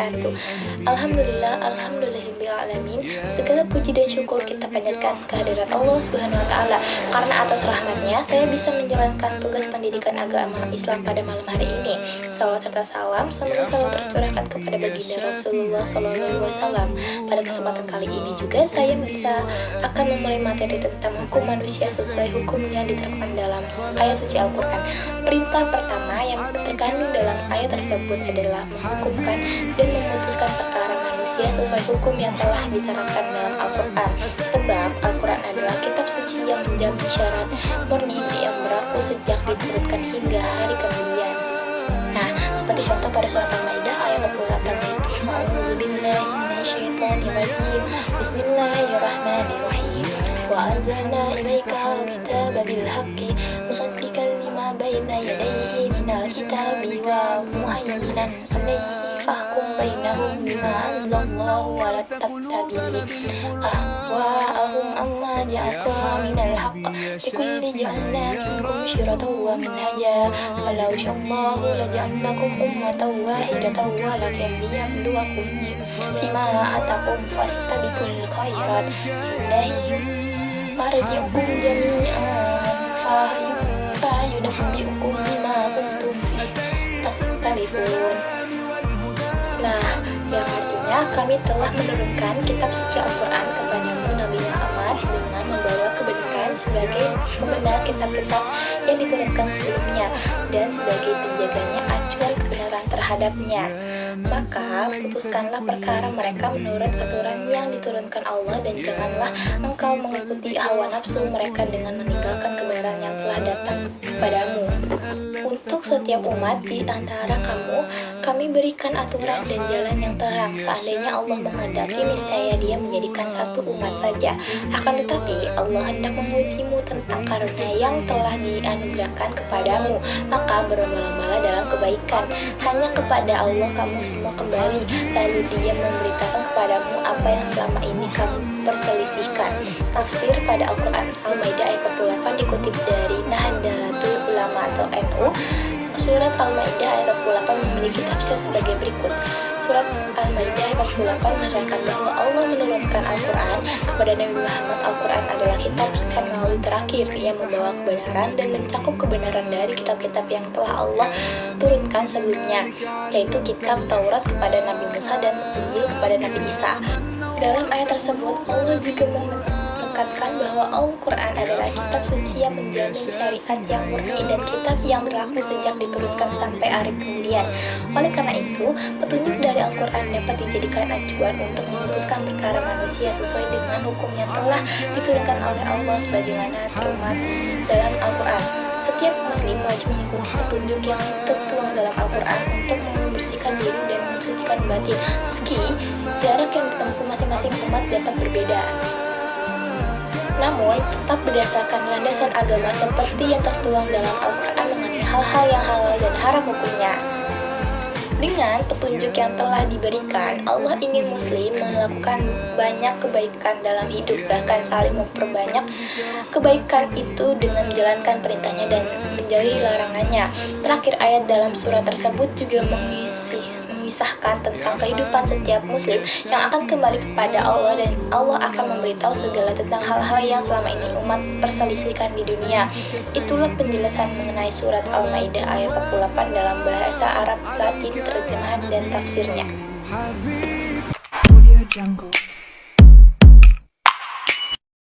wabarakatuh. Alhamdulillahirobbilalamin. Segala puji dan syukur kita panjatkan kehadirat Allah Subhanahu wa taala, karena atas rahmatnya saya bisa menjalankan tugas pendidikan agama Islam pada malam hari ini. Salawat serta salam semoga selalu tercurahkan kepada baginda Rasulullah SAW. Pada kesempatan kali ini juga saya akan memulai materi tentang hukum manusia sesuai hukum yang diterapkan dalam ayat suci Al-Quran. Perintah pertama yang terkandung dalam ayat tersebut adalah menghukumkan dan memutuskan perkara manusia sesuai hukum yang telah diterapkan dalam Al-Quran. Sebab Al-Quran adalah kitab suci yang menjamin syarat murni yang berlaku sejak diturunkan hingga hari kemudian. Nah, seperti contoh pada surat Al-Maidah ayat 28 yaitu A'udzubillahi minasyaitonirrajim. Bismillahirrahmanirrahim. Wa anzalna ilaikal kitaba bil haqqi musaddiqan lima baina yadayhi minal kitabi wa muhaiminan alayhi fahkum bainahum bima anzalallahu wa la tattabi ahwa'ahum amma ja'aka minal haqq likulli ja'alna minkum syiratan wa minhaja walau syallahu la ja'alnakum ummatan wahidatan walakin liyabluwakum fima atakum fastabiqul khairat ilahi marji'ukum jami'an fayunabbi'ukum bima kuntum fihi takhtalifun. Nah, yang artinya kami telah menurunkan kitab suci Al-Quran kepadamu Nabi Muhammad dengan membawa kebenaran sebagai pembenar kitab-kitab yang diturunkan sebelumnya dan sebagai penjaganya acuan kebenaran terhadapnya. Maka putuskanlah perkara mereka menurut aturan yang diturunkan Allah, dan janganlah engkau mengikuti hawa nafsu mereka dengan meninggalkan kebenaran yang telah datang kepadamu. Untuk setiap umat di antara kamu, kami berikan aturan dan jalan yang terang. Seandainya Allah menghendaki, niscaya Dia menjadikan satu umat saja. Akan tetapi Allah hendak mengujimu tentang karunia yang telah dianugerahkan kepadamu, maka berlomba-lombalah dalam kebaikan. Hanya kepada Allah kamu semua kembali, lalu Dia memberitakan kepadamu apa yang selama ini kamu perselisihkan. Tafsir pada Al-Quran Al-Maidah ayat 48 dikutip dari Nahdlatul Ulama atau NU. Surat Al-Maidah ayat 48 memiliki tafsir sebagai berikut. Surat Al-Maidah ayat 48 menerangkan bahwa Allah menurunkan Al-Quran kepada Nabi Muhammad. Al-Quran adalah kitab samawi terakhir yang membawa kebenaran dan mencakup kebenaran dari kitab-kitab yang telah Allah turunkan sebelumnya, yaitu kitab Taurat kepada Nabi Musa dan Injil kepada Nabi Isa. Dalam ayat tersebut Allah juga menekankan bahwa Al-Quran adalah kitab suci yang menjamin syariat yang murni dan kitab yang berlaku sejak diturunkan sampai hari kemudian. Oleh karena itu, petunjuk dari Al-Quran dapat dijadikan acuan untuk memutuskan perkara manusia sesuai dengan hukum yang telah diturunkan oleh Allah sebagaimana termuat dalam Al-Quran. Setiap muslim wajib mengikuti petunjuk yang tertuang dalam Al-Quran untuk membersihkan diri dan mensucikan batin, meski jarak yang ditempuh masing-masing umat dapat berbeda. Namun, tetap berdasarkan landasan agama seperti yang tertuang dalam Al-Quran mengenai hal-hal yang halal dan haram hukumnya. Dengan petunjuk yang telah diberikan, Allah ingin muslim melakukan banyak kebaikan dalam hidup, bahkan saling memperbanyak kebaikan itu dengan menjalankan perintahnya dan menjauhi larangannya. Terakhir ayat dalam surat tersebut juga mengisahkan tentang kehidupan setiap muslim yang akan kembali kepada Allah, dan Allah akan memberitahu segala tentang hal-hal yang selama ini umat perselisihkan di dunia. Itulah penjelasan mengenai surat Al-Maidah ayat 48 dalam bahasa Arab Latin, terjemahan dan tafsirnya.